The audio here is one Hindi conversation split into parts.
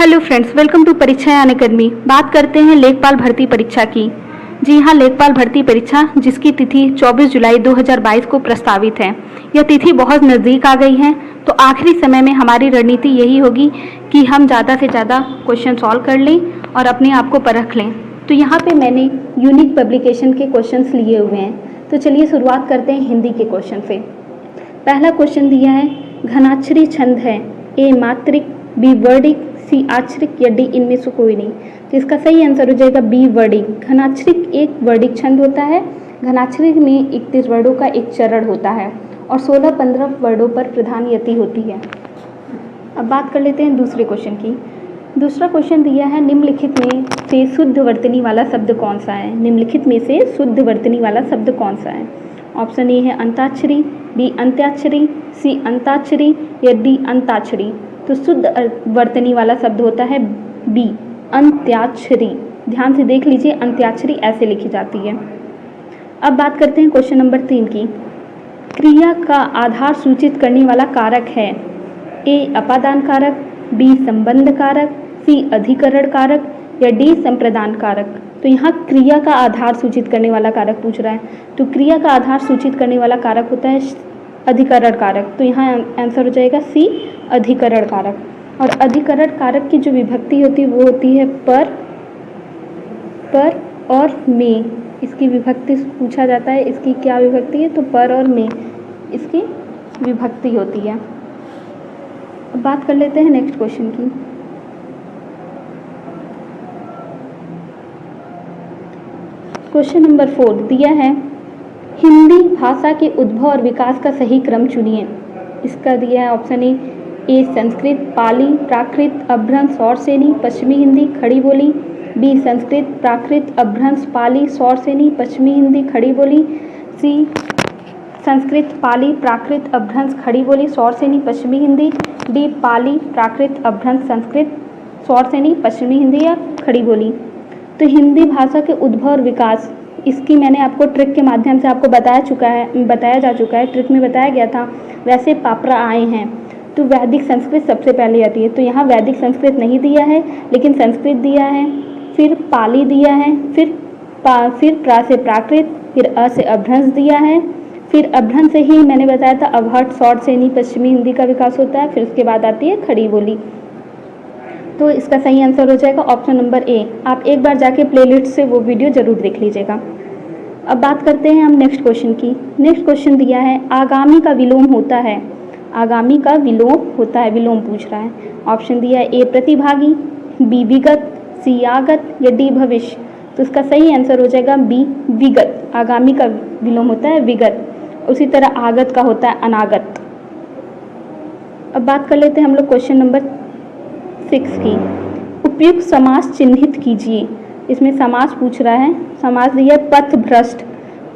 हेलो फ्रेंड्स, वेलकम टू परीक्षा अनअकैडमी। बात करते हैं लेखपाल भर्ती परीक्षा की। जी हाँ, लेखपाल भर्ती परीक्षा जिसकी तिथि 24 जुलाई 2022 को प्रस्तावित है। यह तिथि बहुत नज़दीक आ गई है, तो आखिरी समय में हमारी रणनीति यही होगी कि हम ज़्यादा से ज़्यादा क्वेश्चन सॉल्व कर लें और अपने आप को परख लें। तो यहाँ पे मैंने यूनिक पब्लिकेशन के क्वेश्चंस लिए हुए हैं। तो चलिए शुरुआत करते हैं हिंदी के क्वेश्चन से। पहला क्वेश्चन दिया है, घनाक्षरी छंद है, ए मात्रिक, बी वर्डिक, सी आक्षरिक या डी इनमें से कोई नहीं। तो इसका सही आंसर हो जाएगा बी वर्डिक। घनाक्षरिक एक वर्डिक छंद होता है। घनाक्षरिक में 31 वर्डों का एक चरण होता है और 16-15 वर्डों पर प्रधान यति होती है। अब बात कर लेते हैं दूसरे क्वेश्चन की। दूसरा क्वेश्चन दिया है, निम्नलिखित में से शुद्ध वर्तनी वाला शब्द कौन सा है। निम्नलिखित में से शुद्ध वर्तनी वाला शब्द कौन सा है। ऑप्शन ए है अंताक्षरी, बी अंत्याक्षरी, सी अंताक्षरी या डी अंताक्षरी। तो शुद्ध वर्तनी वाला शब्द होता है बी अंत्याक्षरी। ध्यान से देख लीजिए, अंत्याक्षरी ऐसे लिखी जाती है। अब बात करते हैं क्वेश्चन नंबर 3 की। क्रिया का आधार सूचित करने वाला कारक है, ए अपादान कारक, बी संबंध कारक, सी अधिकरण कारक या डी संप्रदान कारक। तो यहाँ क्रिया का आधार सूचित करने वाला कारक पूछ रहा है। तो क्रिया का आधार सूचित करने वाला कारक होता है अधिकरण कारक। तो यहाँ आंसर हो जाएगा सी अधिकरण कारक। और अधिकरण कारक की जो विभक्ति होती है वो होती है पर और में। इसकी विभक्ति पूछा जाता है, इसकी क्या विभक्ति है, तो पर और में इसकी विभक्ति होती है। अब बात कर लेते हैं नेक्स्ट क्वेश्चन की। क्वेश्चन नंबर 4 दिया है, हिंदी भाषा के उद्भव और विकास का सही क्रम चुनिए। इसका दिया है ऑप्शन ए संस्कृत, पाली, प्राकृत, अपभ्रंश, सौरसेनी, पश्चिमी हिंदी, खड़ी बोली, बी संस्कृत, प्राकृत, अपभ्रंश, पाली, सौरसेनी, पश्चिमी हिंदी, खड़ी बोली, सी संस्कृत, पाली, प्राकृत, अपभ्रंश, खड़ी बोली, सौरसेनी, पश्चिमी हिंदी, डी पाली, प्राकृत, अपभ्रंश, संस्कृत, सौरसेनी, पश्चिमी हिंदी या खड़ी बोली। तो हिंदी भाषा के उद्भव और विकास, इसकी मैंने आपको ट्रिक के माध्यम से आपको बताया जा चुका है। ट्रिक में बताया गया था। वैसे पापरा आए हैं तो वैदिक संस्कृत सबसे पहले आती है। तो यहाँ वैदिक संस्कृत नहीं दिया है, लेकिन संस्कृत दिया है, फिर पाली दिया है, फिर प्रा से प्राकृत, फिर अ से अपभ्रंश दिया है, फिर अपभ्रंश से ही मैंने बताया था अवहट, सौरसेनी, पश्चिमी हिंदी का विकास होता है, फिर उसके बाद आती है खड़ी बोली। तो इसका सही आंसर हो जाएगा ऑप्शन नंबर ए। आप एक बार जाके प्लेलिस्ट से वो वीडियो जरूर देख लीजिएगा। अब बात करते हैं हम नेक्स्ट क्वेश्चन की। नेक्स्ट क्वेश्चन दिया है, आगामी का विलोम होता है। आगामी का विलोम होता है, विलोम पूछ रहा है। ऑप्शन दिया है ए प्रतिभागी, बी विगत, सी आगत या डी भविष्य। तो इसका सही आंसर हो जाएगा बी विगत। आगामी का विलोम होता है विगत, उसी तरह आगत का होता है अनागत। अब बात कर लेते हैं हम लोग क्वेश्चन नंबर 6 की। उपयुक्त समास चिन्हित कीजिए। इसमें समास पूछ रहा है। समास दिया है पथभ्रष्ट।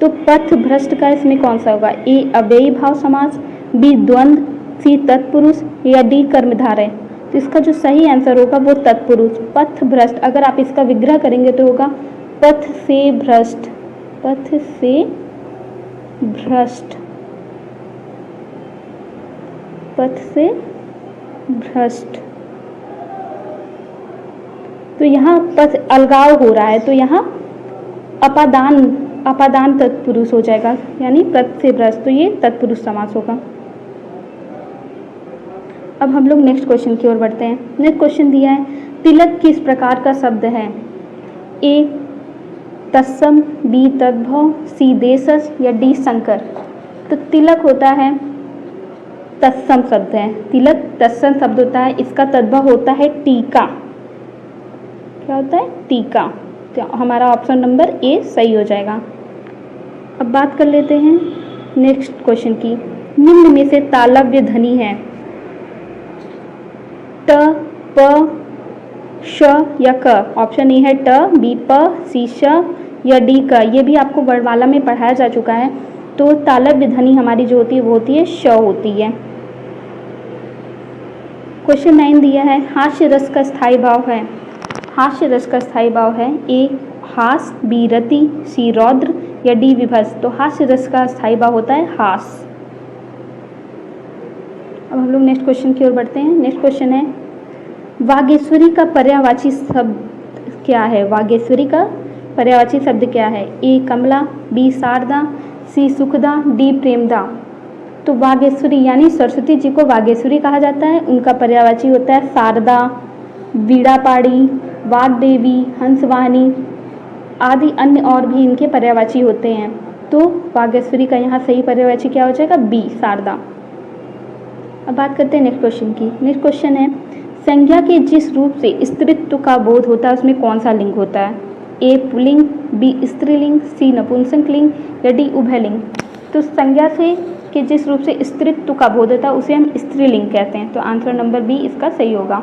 तो पथभ्रष्ट का इसमें कौन सा होगा, ए अव्ययी भाव समास, बी द्वंद्व, सी तत्पुरुष या डी कर्मधारय। तो इसका जो सही आंसर होगा वो तत्पुरुष। पथभ्रष्ट, अगर आप इसका विग्रह करेंगे तो होगा पथ से भ्रष्ट, पथ से भ्रष्ट, पथ से भ्रष्ट। तो यहाँ पथ अलगाव हो रहा है, तो यहाँ अपादान तत्पुरुष हो जाएगा, यानी पथ से भ्रष्ट। तो ये तत्पुरुष समास होगा। अब हम लोग नेक्स्ट क्वेश्चन की ओर बढ़ते हैं। नेक्स्ट क्वेश्चन दिया है, तिलक किस प्रकार का शब्द है। ए तत्सम, बी तद्भव, सी देशज या डी संकर। तो तिलक होता है तत्सम शब्द है। तिलक तत्सम शब्द होता है। इसका तद्भव होता है टीका। क्या होता है, टीका। तो हमारा ऑप्शन नंबर ए सही हो जाएगा। अब बात कर लेते हैं नेक्स्ट क्वेश्चन की। निम्न में से तालव्य ध्वनि है, ट, प, श या क। ऑप्शन ए है ट, बी प, सी श या डी क। ये भी आपको वर्णमाला में पढ़ाया जा चुका है। तो तालव्य ध्वनि हमारी जो होती है वो होती है श होती है। क्वेश्चन 9 दिया है, हास्य रस का स्थायी भाव है। हास्य रस का स्थायी भाव है, ए हास, बी रति, सी रौद्र या डी विभस। तो हास्य रस का स्थायी भाव होता है हास। अब हम लोग नेक्स्ट क्वेश्चन की ओर बढ़ते हैं। नेक्स्ट क्वेश्चन है, वागेश्वरी का पर्यायवाची शब्द क्या है? वागेश्वरी का पर्यायवाची शब्द क्या है? ए कमला, बी शारदा, सी सुखदा, डी प्रेमदा। तो वागेश्वरी यानी सरस्वती जी को वागेश्वरी कहा जाता है। उनका पर्यायवाची होता है शारदा, वीणापाणी, वाग्देवी, हंसवाहिनी आदि अन्य और भी इनके पर्यायवाची होते हैं। तो वागेश्वरी का यहाँ सही पर्यायवाची क्या हो जाएगा? बी शारदा। अब बात करते हैं नेक्स्ट क्वेश्चन की। नेक्स्ट क्वेश्चन है संज्ञा के जिस रूप से स्त्रीत्व का बोध होता है उसमें कौन सा लिंग होता है? ए पुल्लिंग, बी स्त्रीलिंग, सी नपुंसक लिंग या डी उभयलिंग। तो संज्ञा से कि जिस रूप से स्त्रीत्व का बोध होता है उसे हम स्त्रीलिंग कहते हैं। तो आंसर नंबर बी इसका सही होगा।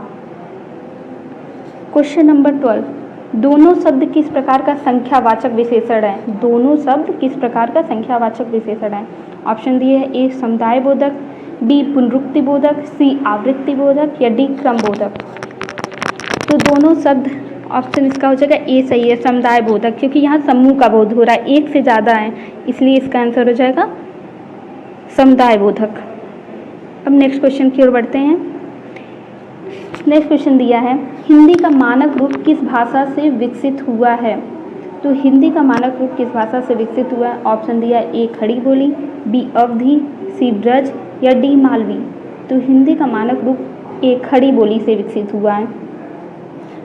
क्वेश्चन नंबर 12, दोनों शब्द किस प्रकार का संख्यावाचक विशेषण है? दोनों शब्द किस प्रकार का संख्यावाचक विशेषण है? ऑप्शन दिए है ए समुदाय बोधक, बी पुनरुक्ति बोधक, सी आवृत्ति बोधक या डी क्रम बोधक। तो दोनों शब्द ऑप्शन इसका हो जाएगा ए सही है, समुदाय बोधक, क्योंकि यहाँ समूह का बोध हो रहा है, एक से ज़्यादा है, इसलिए इसका आंसर हो जाएगा समुदाय बोधक। अब नेक्स्ट क्वेश्चन की ओर बढ़ते हैं। नेक्स्ट क्वेश्चन दिया है हिंदी का मानक रूप किस भाषा से विकसित हुआ है? तो हिंदी का मानक रूप किस भाषा से विकसित हुआ है? ऑप्शन दिया है ए खड़ी बोली, बी अवधी, सी ब्रज या डी मालवी। तो हिंदी का मानक रूप ए खड़ी बोली से विकसित हुआ है।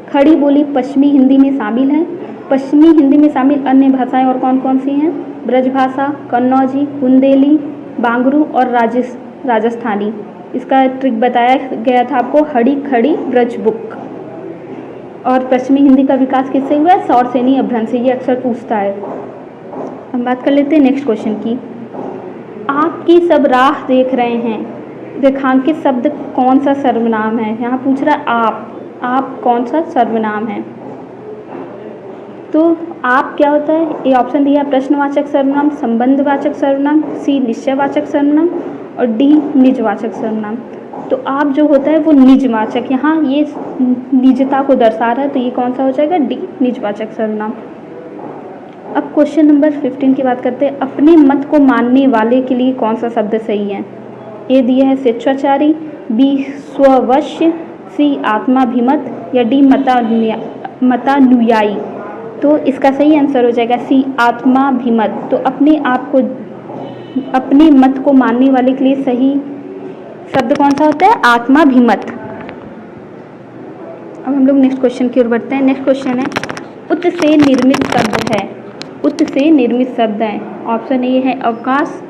खड़ी बोली पश्चिमी हिंदी में शामिल है। पश्चिमी हिंदी में शामिल अन्य भाषाएं और कौन कौन सी हैं? ब्रजभाषा, कन्नौजी, बुंदेली, बांगरू और राजस्थानी। इसका ट्रिक बताया गया था आपको, हड़ी खड़ी ब्रज बुक। और पश्चिमी हिंदी का विकास किससे हुआ है? सौरसेनी अभ्रंश से, ये अक्सर पूछता है। हम बात कर लेते हैं नेक्स्ट क्वेश्चन की। आपकी सब राह देख रहे हैं, रेखांकित शब्द कौन सा सर्वनाम है? यहाँ पूछ रहा है आप कौन सा सर्वनाम है? तो आप क्या होता है? ए ऑप्शन दिया प्रश्नवाचक सर्वनाम, संबंधवाचक सर्वनाम, सी निश्चयवाचक सर्वनाम और डी निजवाचक सर्वनाम। तो आप जो होता है वो निजवाचक, यहाँ ये निजता को दर्शा रहा है, तो ये कौन सा हो जाएगा? डी निजवाचक सर्वनाम। अब क्वेश्चन नंबर 15 की बात करते हैं। अपने मत को मानने वाले के लिए कौन सा शब्द सही है? ए दिया है स्वेच्छाचारी, बी स्ववश्य, सी आत्माभिमत या डी मतानुयायी। तो इसका सही आंसर हो जाएगा सी आत्माभिमत। तो अपने मत को मानने वाले के लिए सही शब्द कौन सा होता है? आत्माभिमत। अब हम लोग नेक्स्ट क्वेश्चन की ओर बढ़ते हैं। नेक्स्ट क्वेश्चन है उत से निर्मित शब्द है। उत से निर्मित शब्द है। ऑप्शन ए है अवकाश,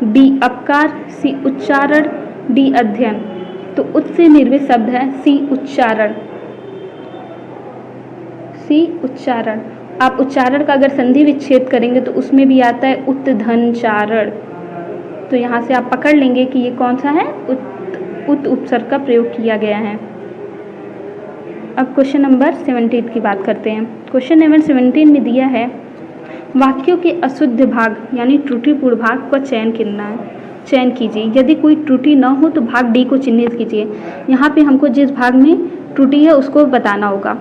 बी अपकार, सी उच्चारण, डी अध्ययन। तो उत से निर्मित शब्द है सी उच्चारण। सी उच्चारण। आप उच्चारण का अगर संधि विच्छेद करेंगे तो उसमें भी आता है उत्धनचारण। तो यहाँ से आप पकड़ लेंगे कि ये कौन सा है? उत उपसर्ग का प्रयोग किया गया है। अब क्वेश्चन नंबर 17 की बात करते हैं। क्वेश्चन नंबर 17 में दिया है वाक्यों के अशुद्ध भाग यानी त्रुटिपूर्ण भाग का चयन कीजिए। यदि कोई त्रुटि न हो तो भाग डी को चिन्हित कीजिए। यहाँ पे हमको जिस भाग में त्रुटि है उसको बताना होगा।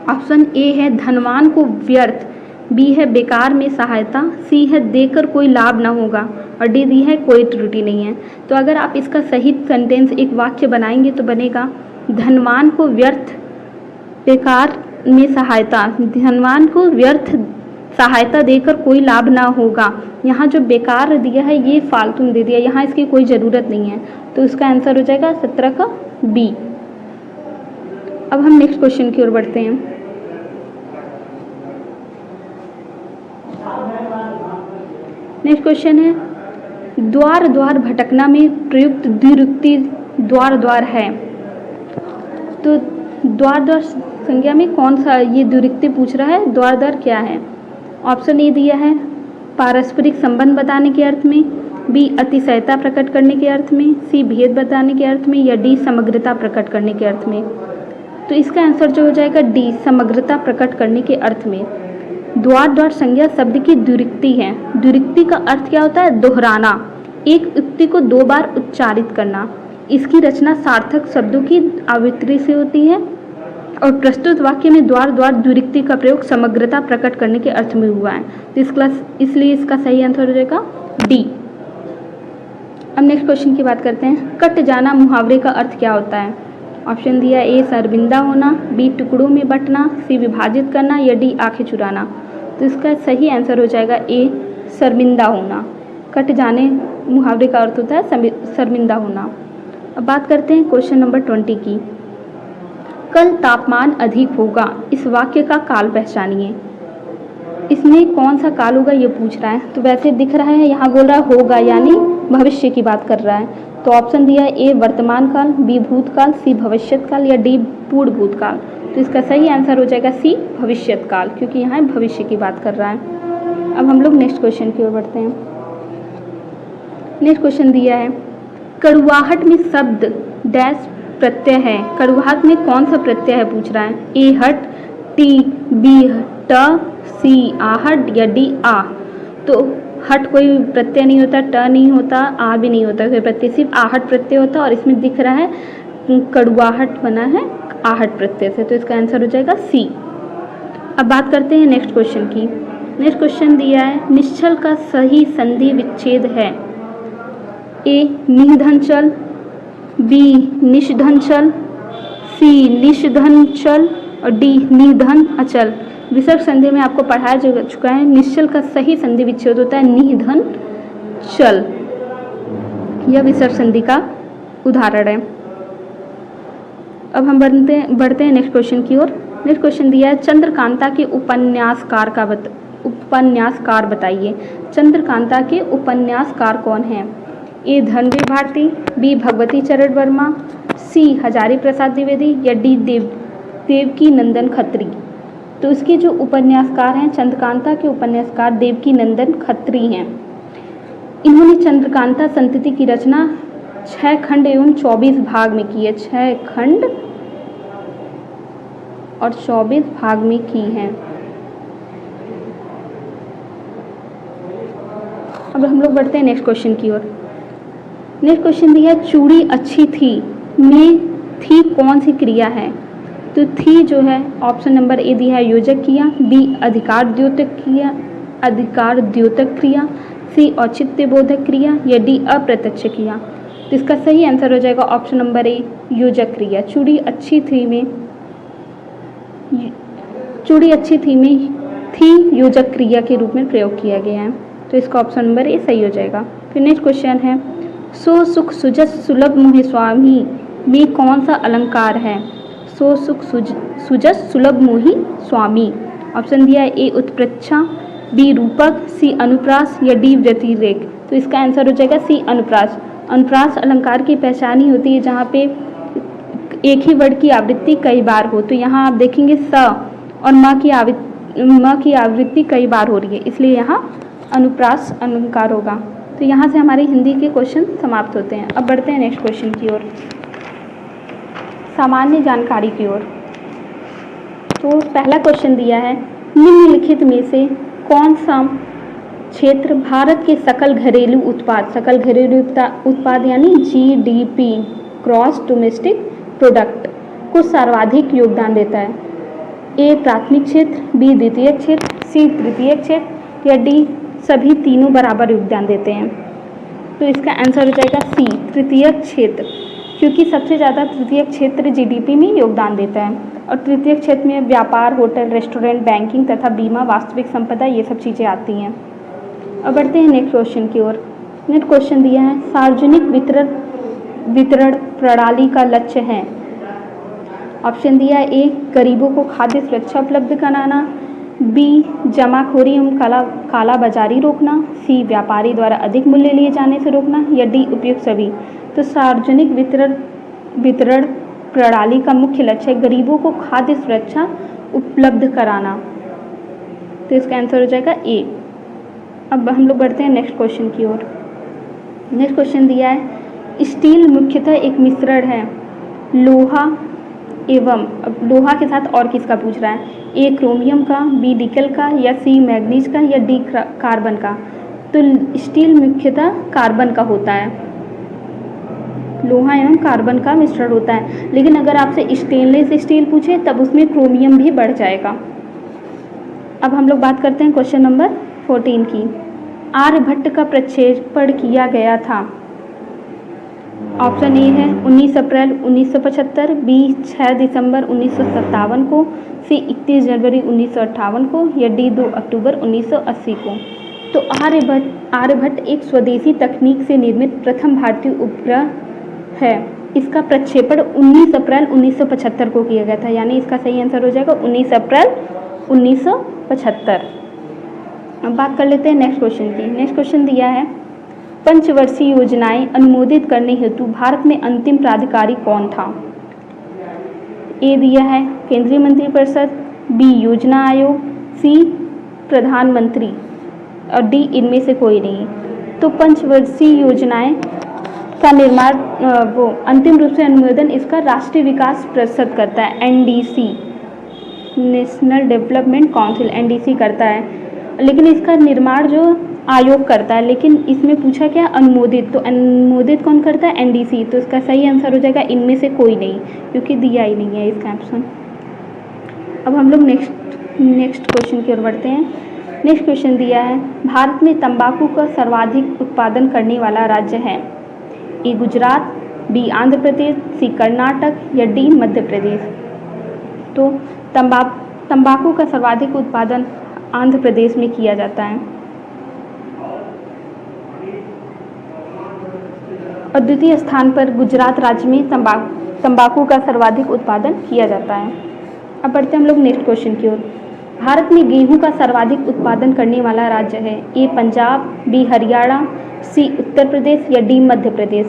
ऑप्शन ए है धनवान को व्यर्थ, बी है बेकार में सहायता, सी है देकर कोई लाभ न होगा और डी दी है कोई त्रुटि नहीं है। तो अगर आप इसका सही सेंटेंस एक वाक्य बनाएंगे तो बनेगा धनवान को व्यर्थ बेकार में सहायता, धनवान को व्यर्थ सहायता देकर कोई लाभ ना होगा। यहाँ जो बेकार दिया है ये फालतू दे दिया, यहाँ इसकी कोई ज़रूरत नहीं है। तो इसका आंसर हो जाएगा 17 का बी। अब हम नेक्स्ट क्वेश्चन की ओर बढ़ते हैं। नेक्स्ट क्वेश्चन है द्वार द्वार भटकना में प्रयुक्त द्विरुक्ति द्वार द्वार है। तो द्वार द्वार संज्ञा में कौन सा ये द्विरुक्ति पूछ रहा है? द्वार द्वार क्या है? ऑप्शन ए दिया है पारस्परिक संबंध बताने के अर्थ में, बी अतिशयता प्रकट करने के अर्थ में, सी भेद बताने के अर्थ में या डी समग्रता प्रकट करने के अर्थ में। तो इसका आंसर जो हो जाएगा डी समग्रता प्रकट करने के अर्थ में। द्वार द्वार संज्ञा शब्द की द्विरुक्ति है। द्विरुक्ति का अर्थ क्या होता है? दोहराना, एक उक्ति को दो बार उच्चारित करना। इसकी रचना सार्थक शब्दों की आवृत्ति से होती है और प्रस्तुत वाक्य में द्वार द्वार द्विरुक्ति का प्रयोग समग्रता प्रकट करने के अर्थ में हुआ है। तो इसलिए इसका सही आंसर हो जाएगा डी। अब नेक्स्ट क्वेश्चन की बात करते हैं। कट जाना मुहावरे का अर्थ क्या होता है? ऑप्शन दिया ए शर्मिंदा होना, बी टुकड़ों में बंटना, सी विभाजित करना या डी आंखें चुराना। तो इसका सही आंसर हो जाएगा ए शर्मिंदा होना। कट जाने मुहावरे का अर्थ होता है शर्मिंदा होना। अब बात करते हैं क्वेश्चन नंबर 20 की। कल तापमान अधिक होगा, इस वाक्य का काल पहचानिए। इसमें कौन सा काल होगा ये पूछ रहा है। तो वैसे दिख रहा है यहाँ बोल रहा है होगा, यानी भविष्य की बात कर रहा है। तो ऑप्शन दिया है ए वर्तमान काल, बी भूतकाल, सी भविष्यत काल या डी पूर्ण भूतकाल। तो इसका सही आंसर हो जाएगा सी भविष्यत काल, क्योंकि यहाँ भविष्य की बात कर रहा है। अब हम लोग नेक्स्ट क्वेश्चन की ओर बढ़ते हैं। नेक्स्ट क्वेश्चन दिया है कड़ुआहट में शब्द डैश प्रत्यय है। कड़ुआहट में कौन सा प्रत्यय है पूछ रहा है। ए हट, टी, बी ट, सी आहट या डी आ। तो हट कोई प्रत्यय नहीं होता, ट नहीं होता, आ भी नहीं होता कोई प्रत्यय, सिर्फ आहट प्रत्यय होता है। और इसमें दिख रहा है कड़ुआहट बना है आहट प्रत्यय से, तो इसका आंसर हो जाएगा सी। अब बात करते हैं नेक्स्ट क्वेश्चन की। नेक्स्ट क्वेश्चन दिया है निश्चल का सही संधि विच्छेद है। ए निधनचल, बी निषधनचल, सी निषधनचल और डी निधन अचल। विसर्ग संधि में आपको पढ़ाया जा चुका है। निश्चल का सही संधि विच्छेद होता है निधन चल। यह विसर्ग संधि का उदाहरण है। अब हम बढ़ते हैं नेक्स्ट क्वेश्चन की ओर। नेक्स्ट क्वेश्चन दिया है चंद्रकांता के उपन्यासकार बताइए। चंद्रकांता के उपन्यासकार कौन हैं। ए धनवीर भारती, बी भगवती चरण वर्मा, सी हजारी प्रसाद द्विवेदी या डी देवकी नंदन खत्री। तो इसके जो उपन्यासकार हैं, चंद्रकांता के उपन्यासकार देवकी नंदन खत्री हैं। इन्होंने चंद्रकांता संतति की रचना 6 खंड एवं 24 भाग में की है। 6 खंड और 24 भाग में की है। अब हम लोग बढ़ते हैं नेक्स्ट क्वेश्चन की ओर। नेक्स्ट क्वेश्चन दिया है चूड़ी अच्छी थी में थी कौन सी क्रिया है। तो थी जो है ऑप्शन नंबर ए दिया है योजक क्रिया, बी अधिकार द्योतक क्रिया, सी औचित्य बोधक क्रिया या डी अप्रत्यक्ष क्रिया। तो इसका सही आंसर हो जाएगा ऑप्शन नंबर ए योजक क्रिया। चूड़ी अच्छी थी में थी योजक क्रिया के रूप में प्रयोग किया गया है। तो इसका ऑप्शन नंबर ए सही हो जाएगा। फिर नेक्स्ट क्वेश्चन है सो सुख सुजस सुलभ मोहि स्वामी में कौन सा अलंकार है। सो सुख सुजस सुलभ मोहि स्वामी। ऑप्शन दिया है ए उत्प्रेक्षा, बी रूपक, सी अनुप्रास या डी व्यतिरेक। तो इसका आंसर हो जाएगा सी अनुप्रास। अनुप्रास अलंकार की पहचान ही होती है जहाँ पे एक ही वर्ड की आवृत्ति कई बार हो। तो यहाँ आप देखेंगे स और म की आवृत्ति कई बार हो रही है, इसलिए यहाँ अनुप्रास अलंकार होगा। तो यहाँ से हमारी हिंदी के क्वेश्चन समाप्त होते हैं। अब बढ़ते हैं नेक्स्ट क्वेश्चन की ओर, सामान्य जानकारी की ओर। तो पहला क्वेश्चन दिया है निम्नलिखित में से कौन सा क्षेत्र भारत के सकल घरेलू उत्पाद यानी GDP ग्रॉस डोमेस्टिक प्रोडक्ट को सर्वाधिक योगदान देता है। ए प्राथमिक क्षेत्र, बी द्वितीयक क्षेत्र, सी तृतीयक क्षेत्र या डी सभी तीनों बराबर योगदान देते हैं। तो इसका आंसर हो जाएगा सी तृतीयक क्षेत्र, क्योंकि सबसे ज़्यादा तृतीयक क्षेत्र GDP में योगदान देता है। और तृतीयक क्षेत्र में व्यापार, होटल, रेस्टोरेंट, बैंकिंग तथा बीमा, वास्तविक संपदा ये सब चीज़ें आती हैं। अब बढ़ते हैं नेक्स्ट क्वेश्चन की ओर। नेक्स्ट क्वेश्चन दिया है सार्वजनिक वितरण प्रणाली का लक्ष्य है। ऑप्शन दिया है ए गरीबों को खाद्य सुरक्षा उपलब्ध कराना, बी जमाखोरी एवं काला बाजारी रोकना, सी व्यापारी द्वारा अधिक मूल्य लिए जाने से रोकना या डी उपयुक्त सभी। तो सार्वजनिक वितरण प्रणाली का मुख्य लक्ष्य है गरीबों को खाद्य सुरक्षा उपलब्ध कराना। तो इसका आंसर हो जाएगा ए। अब हम लोग बढ़ते हैं नेक्स्ट क्वेश्चन की ओर। नेक्स्ट क्वेश्चन दिया है स्टील मुख्यतः एक मिश्रण है लोहा एवं, अब लोहा के साथ और किसका पूछ रहा है, ए क्रोमियम का, बी निकल का या सी मैग्नीज का या डी कार्बन का। तो स्टील मुख्यतः कार्बन का होता है, लोहा एवं कार्बन का मिश्रण होता है। लेकिन अगर आपसे स्टेनलेस स्टील पूछे तब उसमें क्रोमियम भी बढ़ जाएगा। अब हम लोग बात करते हैं क्वेश्चन नंबर 14 की। आर्यभट्ट का प्रक्षेपण किया गया था। ऑप्शन ए है 19 अप्रैल 1975, बी 6 दिसंबर 1957 को, सी 31 जनवरी 1958 को, या डी 2 अक्टूबर 1980 को। तो आर्यभट्ट एक स्वदेशी तकनीक से निर्मित प्रथम भारतीय उपग्रह है। इसका प्रक्षेपण 19 अप्रैल 1975 को किया गया था, यानी इसका सही आंसर हो जाएगा 19 अप्रैल 1975। अब बात कर लेते हैं नेक्स्ट क्वेश्चन की। नेक्स्ट क्वेश्चन दिया है पंचवर्षीय योजनाएं अनुमोदित करने हेतु भारत में अंतिम प्राधिकारी कौन था। ए दिया है केंद्रीय मंत्रिपरिषद, बी योजना आयोग, सी प्रधानमंत्री, और डी इनमें से कोई नहीं। तो पंचवर्षीय योजनाएं का निर्माण वो अंतिम रूप से अनुमोदन इसका राष्ट्रीय विकास परिषद करता है, NDC, national development council, NDC करता है, लेकिन इसका निर्माण जो आयोग करता है। लेकिन इसमें पूछा क्या अनुमोदित, तो अनुमोदित कौन करता है, एनडीसी। तो इसका सही आंसर हो जाएगा इनमें से कोई नहीं, क्योंकि दिया ही नहीं है इसका ऑप्शन। अब हम लोग नेक्स्ट क्वेश्चन की ओर बढ़ते हैं। नेक्स्ट क्वेश्चन दिया है भारत में तंबाकू का सर्वाधिक उत्पादन करने वाला राज्य है। ए गुजरात, बी आंध्र प्रदेश, सी कर्नाटक, या डी मध्य प्रदेश। तो तंबाकू का सर्वाधिक उत्पादन आंध्र प्रदेश में किया जाता है और द्वितीय स्थान पर गुजरात राज्य में तंबाकू का सर्वाधिक उत्पादन किया जाता है। अब बढ़ते हैं हम लोग नेक्स्ट क्वेश्चन की ओर। भारत में गेहूं का सर्वाधिक उत्पादन करने वाला राज्य है। ए पंजाब, बी हरियाणा, सी उत्तर प्रदेश, या डी मध्य प्रदेश।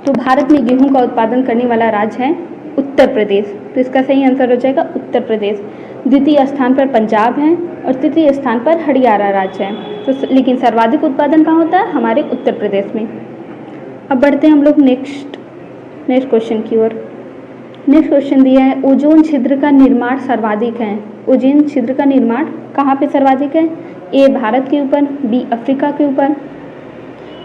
तो भारत में गेहूं का उत्पादन करने वाला राज्य है उत्तर प्रदेश। तो इसका सही आंसर हो जाएगा उत्तर प्रदेश। द्वितीय स्थान पर पंजाब है और तृतीय स्थान पर हरियाणा राज्य है। तो लेकिन सर्वाधिक उत्पादन कहाँ होता है, हमारे उत्तर प्रदेश में। अब बढ़ते हैं हम लोग नेक्स्ट क्वेश्चन की ओर। नेक्स्ट क्वेश्चन दिया है ओजोन छिद्र का निर्माण सर्वाधिक है। ओजोन छिद्र का निर्माण कहाँ पे सर्वाधिक है। ए भारत के ऊपर, बी अफ्रीका के ऊपर,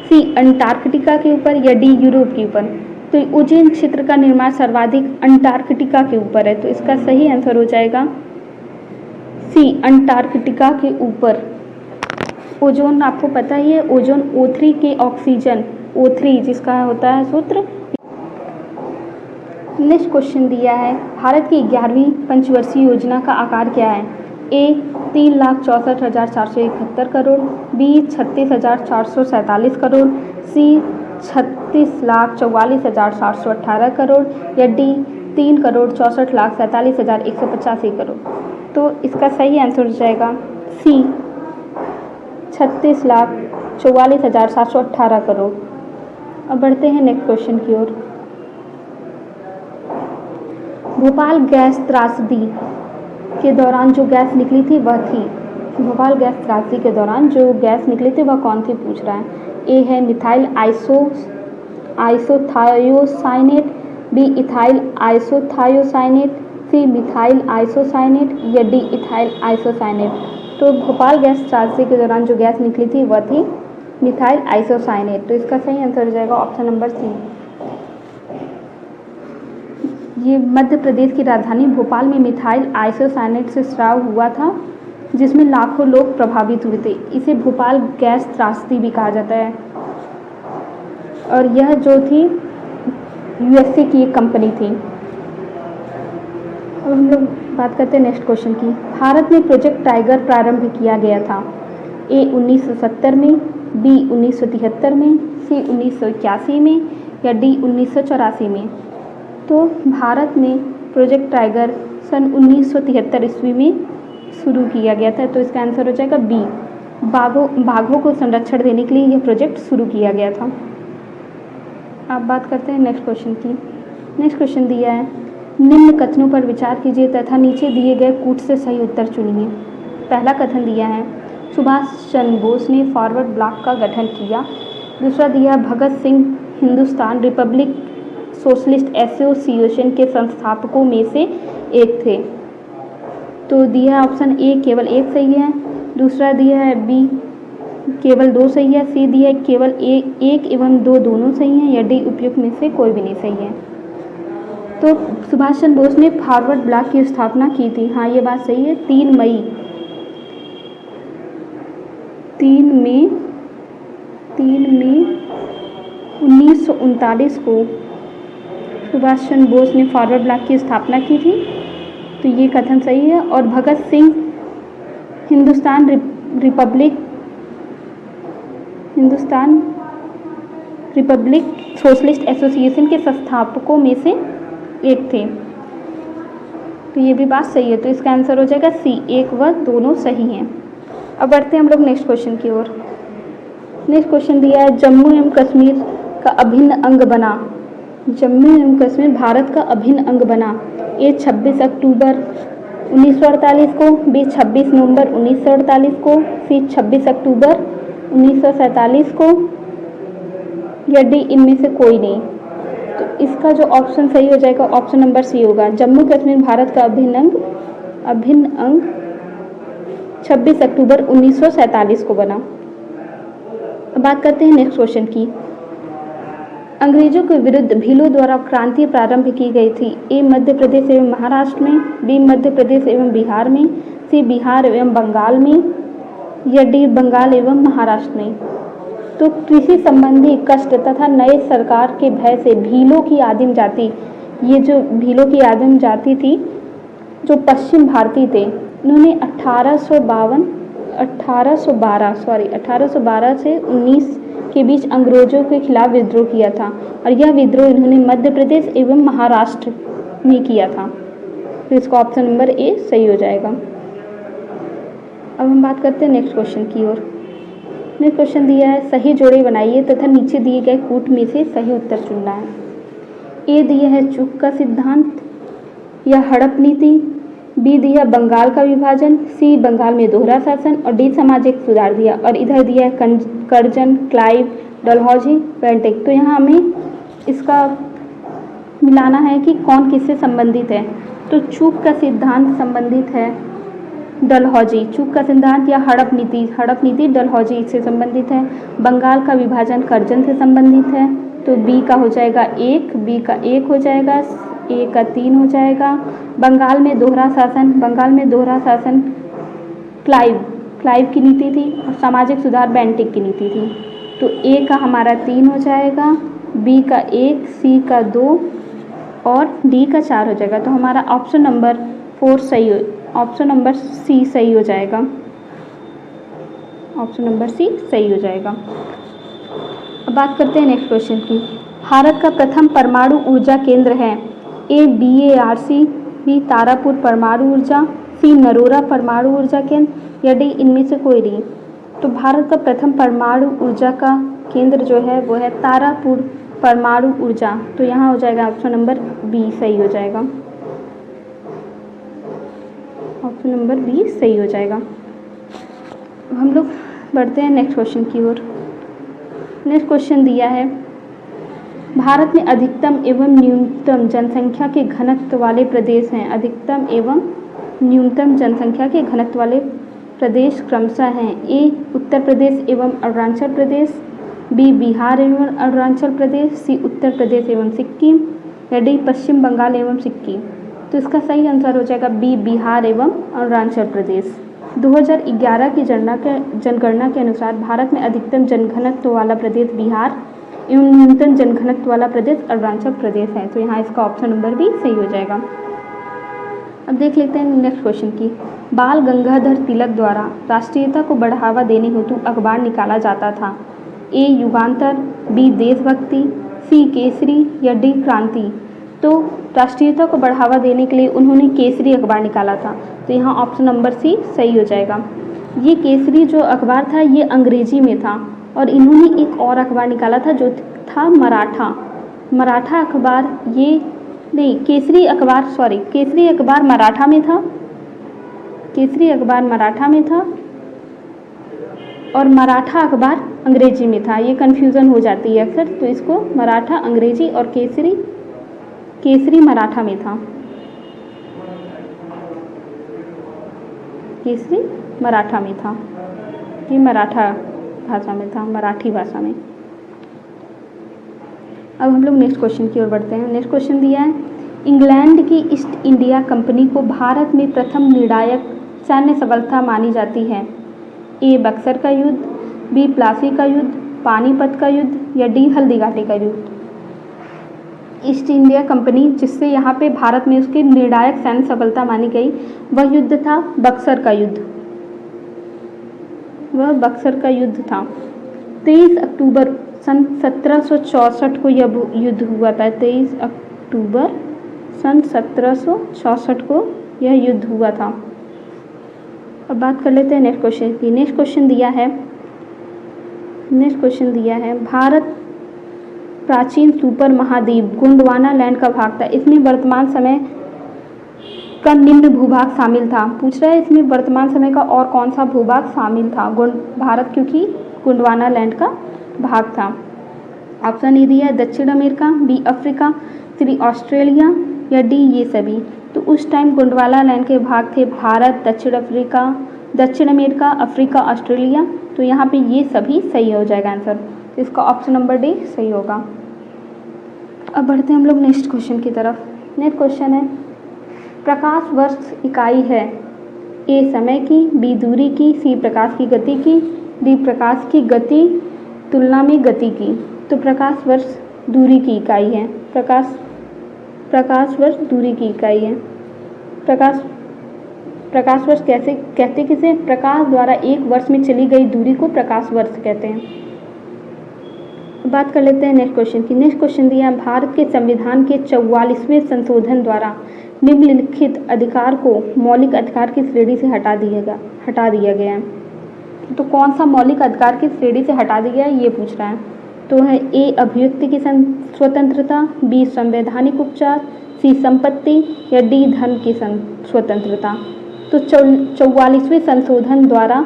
सी अंटार्कटिका के ऊपर, या डी यूरोप के ऊपर। तो ओजोन छिद्र का निर्माण सर्वाधिक अंटार्कटिका के ऊपर है। तो इसका सही आंसर हो जाएगा सी अंटार्कटिका के ऊपर। ओजोन आपको पता ही है, ओजोन O3 के ऑक्सीजन O3 जिसका होता है सूत्र। नेक्स्ट क्वेश्चन दिया है भारत की 11वीं पंचवर्षीय योजना का आकार क्या है। ए 3,64,471 करोड़, बी 36,447 करोड़, सी 36,44,718 करोड़, या डी 3,64,47,185 करोड़। तो इसका सही आंसर हो जाएगा सी 36,44,718 करोड़। अब बढ़ते हैं नेक्स्ट क्वेश्चन की ओर। भोपाल गैस त्रासदी के दौरान जो गैस निकली थी वह थी। भोपाल गैस त्रासदी के दौरान जो गैस निकली थी वह कौन सी पूछ रहा है। ए है methyl isothiocyanate, B ethyl isothiocyanate, C methyl isocyanate, या डी इथाइल आइसोसाइनेट। तो भोपाल गैस त्रासदी के दौरान जो गैस निकली थी वह थी मिथाइल आइसोसाइनेट। तो इसका सही आंसर हो जाएगा ऑप्शन नंबर सी। ये मध्य प्रदेश की राजधानी भोपाल में मिथाइल आइसोसाइनेट से स्राव हुआ था, जिसमें लाखों लोग प्रभावित हुए थे। इसे भोपाल गैस त्रासदी भी कहा जाता है और यह जो थी यूएसए की एक कंपनी थी। अब हम लोग बात करते हैं नेक्स्ट क्वेश्चन की। भारत में प्रोजेक्ट टाइगर प्रारंभ किया गया था। ए 1970 में, बी 1973 में, सी 1981 में, या डी 1984 में। तो भारत में प्रोजेक्ट टाइगर सन 1973 ईस्वी में शुरू किया गया था। तो इसका आंसर हो जाएगा बी। बाघों को संरक्षण देने के लिए यह प्रोजेक्ट शुरू किया गया था। अब बात करते हैं नेक्स्ट क्वेश्चन की। नेक्स्ट क्वेश्चन दिया है निम्न कथनों पर विचार कीजिए तथा नीचे दिए गए कूट से सही उत्तर चुनिए। पहला कथन दिया है सुभाष चंद्र बोस ने फॉरवर्ड ब्लॉक का गठन किया। दूसरा दिया Bhagat Singh Hindustan Republic Socialist Association के संस्थापकों में से एक थे। तो दिया है ऑप्शन ए केवल एक सही है, दूसरा दिया है बी केवल 2 सही है, सी दिया है केवल एक एवं 2 दोनों सही हैं, या डी उपयुक्त में से कोई भी नहीं सही है। तो सुभाष चंद्र बोस ने फॉरवर्ड ब्लॉक की स्थापना की थी। हाँ, ये बात सही है। 3 मई 3 मई 1939 को सुभाष चंद्र बोस ने फॉरवर्ड ब्लॉक की स्थापना की थी, तो ये कथन सही है। और Bhagat Singh Hindustan Republic Socialist Association के संस्थापकों में से एक थे, तो ये भी बात सही है। तो इसका आंसर हो जाएगा सी, एक व दोनों सही हैं। अब बढ़ते हैं हम लोग नेक्स्ट क्वेश्चन की ओर। नेक्स्ट क्वेश्चन दिया है, जम्मू एवं कश्मीर का अभिन्न अंग बना। जम्मू एवं कश्मीर भारत का अभिन्न अंग बना। ए 26 अक्टूबर 1948 को, बी 26 नवंबर 1948 को, सी 26 अक्टूबर 1947 को, या डी इनमें से कोई नहीं। तो इसका जो ऑप्शन सही हो जाएगा ऑप्शन नंबर सी होगा। जम्मू कश्मीर भारत का अभिन्न अंग 26 अक्टूबर 1947 को बना। अब बात करते हैं नेक्स्ट क्वेश्चन की। अंग्रेजों के विरुद्ध भीलों द्वारा क्रांति प्रारंभ की गई थी। ए मध्य प्रदेश एवं महाराष्ट्र में, बी मध्य प्रदेश एवं बिहार में, सी बिहार एवं बंगाल में, या डी बंगाल एवं महाराष्ट्र में। तो कृषि संबंधी कष्ट तथा नए सरकार के भय से भीलों की आदिम जाति, ये जो भीलों की आदिम जाति थी जो पश्चिम भारतीय थे, इन्होंने 1812 से 19 के बीच अंग्रेजों के खिलाफ विद्रोह किया था, और यह विद्रोह इन्होंने मध्य प्रदेश एवं महाराष्ट्र में किया था। तो इसका ऑप्शन नंबर ए सही हो जाएगा। अब हम बात करते हैं नेक्स्ट क्वेश्चन की ओर। नेक्स्ट क्वेश्चन दिया है, सही जोड़े बनाइए तथा नीचे दिए गए कूट में से सही उत्तर चुनना है। ए दिया है चूक का सिद्धांत या हड़प नीति, बी दिया बंगाल का विभाजन, सी बंगाल में दोहरा शासन, और डी सामाजिक सुधार दिया। और इधर दिया है कर्जन, क्लाइव, डलहौजी, बेंटिक। तो यहाँ हमें इसका मिलाना है कि कौन किससे संबंधित है। तो चूक का सिद्धांत संबंधित है डलहौजी, चूक का सिद्धांत या हड़प नीति डलहौजी इससे संबंधित है। बंगाल का विभाजन कर्जन से संबंधित है, तो बी का हो जाएगा 1, बी का 1 हो जाएगा, ए का 3 हो जाएगा। बंगाल में दोहरा शासन क्लाइव की नीति थी, और सामाजिक सुधार बेंटिक की नीति थी। तो ए का हमारा 3 हो जाएगा, बी का 1, सी का 2 और डी का 4 हो जाएगा। तो हमारा ऑप्शन नंबर सी सही हो जाएगा। ऑप्शन नंबर सी सही हो जाएगा। अब बात करते हैं नेक्स्ट क्वेश्चन की। भारत का प्रथम परमाणु ऊर्जा केंद्र है। ए BARC, बी तारापुर परमाणु ऊर्जा, सी नरोरा परमाणु ऊर्जा केंद्र, या डी इनमें से कोई नहीं। तो भारत का प्रथम परमाणु ऊर्जा का केंद्र जो है वो है तारापुर परमाणु ऊर्जा। तो यहाँ हो जाएगा ऑप्शन नंबर बी सही हो जाएगा। ऑप्शन नंबर बी सही हो जाएगा। अब हम लोग बढ़ते हैं नेक्स्ट क्वेश्चन की ओर। नेक्स्ट क्वेश्चन दिया है, भारत में अधिकतम एवं न्यूनतम जनसंख्या के घनत्व वाले प्रदेश हैं। अधिकतम एवं न्यूनतम जनसंख्या के घनत्व वाले प्रदेश क्रमशः हैं। ए उत्तर प्रदेश एवं अरुणाचल प्रदेश, बी बिहार एवं अरुणाचल प्रदेश, सी उत्तर प्रदेश एवं सिक्किम, या डी पश्चिम बंगाल एवं सिक्किम। तो इसका सही आंसर हो जाएगा बी बिहार एवं अरुणाचल प्रदेश। 2011 की जनगणना के अनुसार भारत में अधिकतम जनघनत्व वाला प्रदेश बिहार एवं न्यूनतम जनघनत्व वाला प्रदेश अरुणाचल प्रदेश है। तो यहाँ इसका ऑप्शन नंबर भी सही हो जाएगा। अब देख लेते हैं नेक्स्ट क्वेश्चन की। बाल गंगाधर तिलक द्वारा राष्ट्रीयता को बढ़ावा देने हेतु अखबार निकाला जाता था। ए युगांतर, बी देशभक्ति, सी केसरी, या डी क्रांति। तो राष्ट्रीयता को बढ़ावा देने के लिए उन्होंने केसरी अखबार निकाला था। तो यहाँ ऑप्शन नंबर सी सही हो जाएगा। ये केसरी जो अखबार था ये अंग्रेजी में था, और इन्होंने एक और अखबार निकाला था जो था मराठा अखबार। ये नहीं, केसरी अखबार मराठा में था। केसरी अखबार मराठा में था और मराठा अखबार अंग्रेजी में था। ये कन्फ्यूज़न हो जाती है अक्सर, तो इसको मराठा अंग्रेजी और केसरी मराठा में था। केसरी मराठा में था, ये मराठा भाषा में था, मराठी भाषा में। अब हम लोग नेक्स्ट क्वेश्चन की ओर बढ़ते हैं। नेक्स्ट क्वेश्चन दिया है, इंग्लैंड की ईस्ट इंडिया कंपनी को भारत में प्रथम निर्णायक सैन्य सफलता मानी जाती है। ए बक्सर का युद्ध, बी प्लासी का युद्ध, पानीपत का युद्ध या डी हल्दी घाटी का युद्ध। ईस्ट इंडिया कंपनी जिससे यहाँ पे भारत में उसकी निर्णायक सैन्य सफलता मानी गई, वह युद्ध था बक्सर का युद्ध। वह बक्सर का युद्ध था। 23 अक्टूबर सन 1764 को यह युद्ध हुआ था। 23 अक्टूबर सन 1764 को यह युद्ध हुआ था। अब बात कर लेते हैं नेक्स्ट क्वेश्चन की। नेक्स्ट क्वेश्चन दिया है भारत प्राचीन सुपर महाद्वीप गोंडवाना लैंड का भाग था। इसमें वर्तमान समय का निम्न भूभाग शामिल था। पूछ रहा है इसमें वर्तमान समय का और कौन सा भूभाग शामिल था। भारत क्योंकि गोंडवाना लैंड का भाग था। ऑप्शन ए दिया है दक्षिण अमेरिका, बी अफ्रीका, सी ऑस्ट्रेलिया या डी ये सभी। तो उस टाइम गोंडवाना लैंड के भाग थे भारत, दक्षिण अमेरिका, अफ्रीका, ऑस्ट्रेलिया। तो यहाँ पे ये सभी सही हो जाएगा आंसर। तो इसका ऑप्शन नंबर डी सही होगा। अब बढ़ते हैं हम लोग नेक्स्ट क्वेश्चन की तरफ। नेक्स्ट क्वेश्चन है प्रकाश वर्ष इकाई है ए समय की, बी दूरी की, सी प्रकाश की गति की, डी प्रकाश की गति तुलना में गति की। तो प्रकाश वर्ष दूरी की इकाई है। प्रकाश वर्ष दूरी की इकाई है। प्रकाश वर्ष कैसे कहते किसे? प्रकाश द्वारा एक वर्ष में चली गई दूरी को प्रकाश वर्ष कहते हैं। बात कर लेते हैं नेक्स्ट क्वेश्चन की। नेक्स्ट क्वेश्चन दिया है भारत के संविधान के 44वें संशोधन द्वारा निम्नलिखित अधिकार को मौलिक अधिकार की श्रेणी से हटा दिया गया है। तो कौन सा मौलिक अधिकार की श्रेणी से हटा दिया है ये पूछ रहा है। तो है ए अभिव्यक्ति की स्वतंत्रता, बी संवैधानिक उपचार, सी संपत्ति या डी धन की स्वतंत्रता। तो 44वें संशोधन द्वारा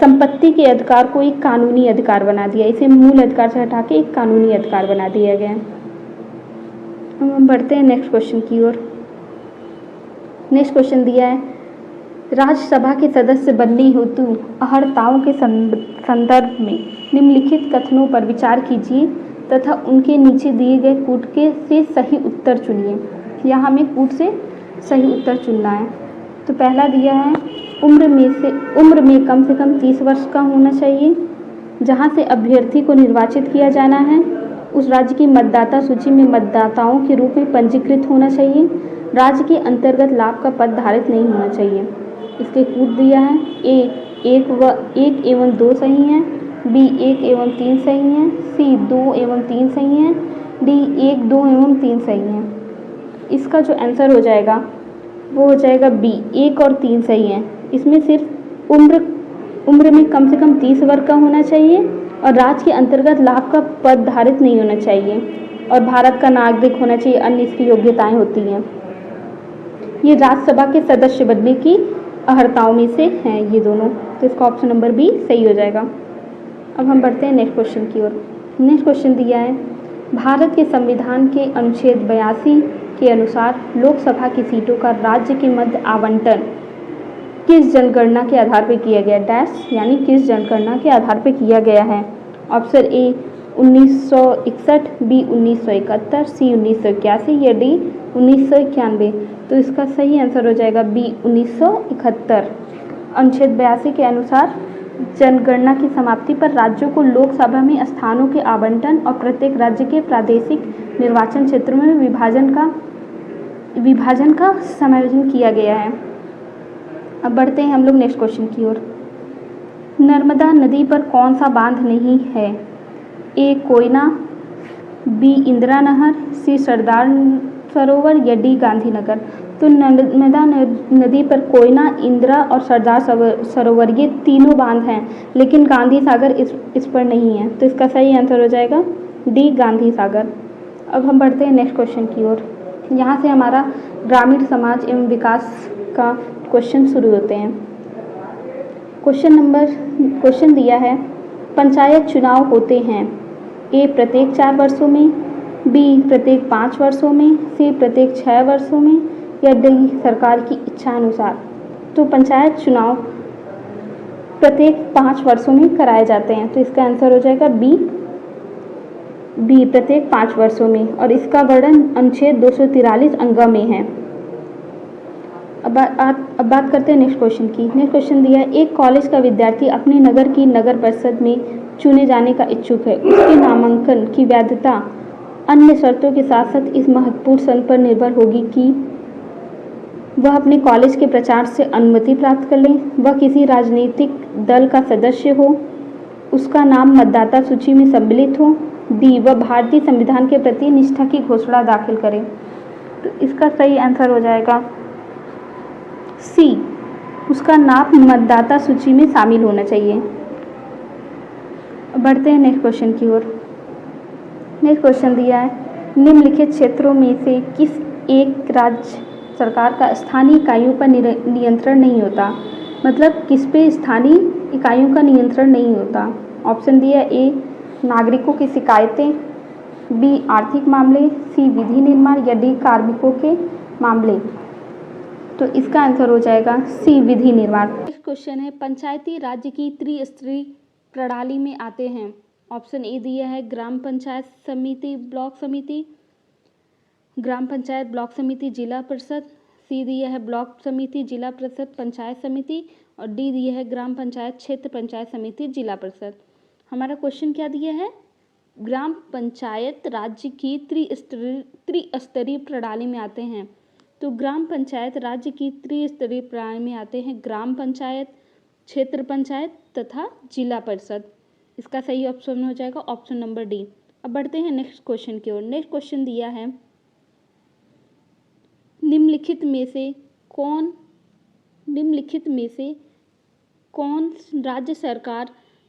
संपत्ति के अधिकार को एक कानूनी अधिकार बना दिया। इसे मूल अधिकार से हटा के एक कानूनी अधिकार बना दिया गया। हम बढ़ते हैं नेक्स्ट क्वेश्चन की ओर। नेक्स्ट क्वेश्चन दिया है राज्यसभा के सदस्य बनने हेतु अर्हताओं के संदर्भ में निम्नलिखित कथनों पर विचार कीजिए तथा उनके नीचे दिए गए कूट के से सही उत्तर चुनिए। यहाँ हमें कूट से सही उत्तर चुनना है। तो पहला दिया है उम्र में कम से कम 30 वर्ष का होना चाहिए। जहाँ से अभ्यर्थी को निर्वाचित किया जाना है उस राज्य की मतदाता सूची में मतदाताओं के रूप में पंजीकृत होना चाहिए। राज्य के अंतर्गत लाभ का पद धारित नहीं होना चाहिए। इसके कूट दिया है ए 1 एवं 2 सही हैं, बी 1 एवं 3 सही हैं, सी 2 एवं 3 सही हैं, डी 1, 2 एवं 3 सही हैं। इसका जो आंसर हो जाएगा वो हो जाएगा बी 1 और 3 सही हैं। इसमें सिर्फ उम्र में कम से कम 30 वर्ष का होना चाहिए और राज्य के अंतर्गत लाभ का पद धारित नहीं होना चाहिए और भारत का नागरिक होना चाहिए। अन्य इसकी योग्यताएं होती हैं। ये राज्यसभा के सदस्य बनने की अर्हताओं में से हैं ये दोनों। तो इसका ऑप्शन नंबर बी सही हो जाएगा। अब हम बढ़ते हैं नेक्स्ट क्वेश्चन की ओर। नेक्स्ट क्वेश्चन दिया है भारत के संविधान के अनुच्छेद 82 के अनुसार लोकसभा की सीटों का राज्य के मध्य आवंटन किस जनगणना के आधार पर किया गया? डैश यानी किस जनगणना के आधार पर किया गया है? ऑप्शन ए 1961, बी 1971, सी 1981 या डी 1991। तो इसका सही आंसर हो जाएगा बी 1971। अनुच्छेद 82 के अनुसार जनगणना की समाप्ति पर राज्यों को लोकसभा में स्थानों के आवंटन और प्रत्येक राज्य के प्रादेशिक निर्वाचन क्षेत्रों में विभाजन का समायोजन किया गया है। अब बढ़ते हैं हम लोग नेक्स्ट क्वेश्चन की ओर। नर्मदा नदी पर कौन सा बांध नहीं है? ए कोयना, बी इंदिरा नहर, सी सरदार सरोवर या डी गांधीनगर। तो नर्मदा नदी पर कोयना, इंदिरा और सरदार सरोवर ये तीनों बांध हैं, लेकिन गांधी सागर इस पर नहीं है। तो इसका सही आंसर हो जाएगा डी गांधी सागर। अब हम बढ़ते हैं नेक्स्ट क्वेश्चन की ओर। यहाँ से हमारा ग्रामीण समाज एवं विकास का क्वेश्चन शुरू होते हैं। क्वेश्चन दिया है पंचायत चुनाव होते हैं ए प्रत्येक 4 वर्षों में, बी प्रत्येक 5 वर्षों में, सी प्रत्येक 6 वर्षों में या डी सरकार की इच्छा अनुसार। तो पंचायत चुनाव प्रत्येक 5 वर्षों में कराए जाते हैं। तो इसका आंसर हो जाएगा बी प्रत्येक 5 वर्षों में और इसका वर्णन अनुच्छेद 243 अंग में है। अब बात करते हैं नेक्स्ट क्वेश्चन की। नेक्स्ट क्वेश्चन दिया है एक कॉलेज का विद्यार्थी अपने नगर की नगर परिषद में चुने जाने का इच्छुक है, उसके नामांकन की वैधता अन्य शर्तों के साथ साथ इस महत्वपूर्ण शर्त पर निर्भर होगी कि वह अपने कॉलेज के प्रचार से अनुमति प्राप्त कर ले, वह किसी राजनीतिक दल का सदस्य हो, उसका नाम मतदाता सूची में सम्मिलित हो, डी वह भारतीय संविधान के प्रति निष्ठा की घोषणा दाखिल करे। तो इसका सही आंसर हो जाएगा सी, उसका नाम मतदाता सूची में शामिल होना चाहिए। बढ़ते हैं नेक्स्ट क्वेश्चन की ओर। नेक्स्ट क्वेश्चन दिया है, निम्नलिखित क्षेत्रों में से किस एक राज्य सरकार का स्थानीय इकाइयों पर नियंत्रण नहीं होता? मतलब किस पे स्थानीय इकाइयों का नियंत्रण नहीं होता? ऑप्शन दिया है, ए नागरिकों की शिकायतें, बी आर्थिक मामले, सी विधि निर्माण या डी कार्मिकों के मामले। तो इसका आंसर हो जाएगा सी विधि निर्माण। नेक्स्ट क्वेश्चन है, पंचायती राज्य की त्रिस्तरीय प्रणाली में आते हैं। ऑप्शन ए दिया है ग्राम पंचायत समिति, ब्लॉक समिति, ग्राम पंचायत, ब्लॉक समिति, जिला परिषद, सी दिया है ब्लॉक समिति, जिला परिषद, पंचायत समिति और डी दिया है ग्राम पंचायत, क्षेत्र पंचायत समिति, जिला परिषद। हमारा क्वेश्चन क्या दिया है? ग्राम पंचायत राज्य की त्रिस्तरीय प्रणाली में आते हैं। तो ग्राम पंचायत राज्य की त्रिस्तरीय प्रणाली में आते हैं ग्राम पंचायत, क्षेत्र पंचायत तथा जिला परिषद। इसका सही ऑप्शन हो जाएगा ऑप्शन नंबर डी। अब बढ़ते हैं नेक्स्ट क्वेश्चन की ओर। नेक्स्ट क्वेश्चन दिया है, निम्नलिखित में से कौन राज्य सरकार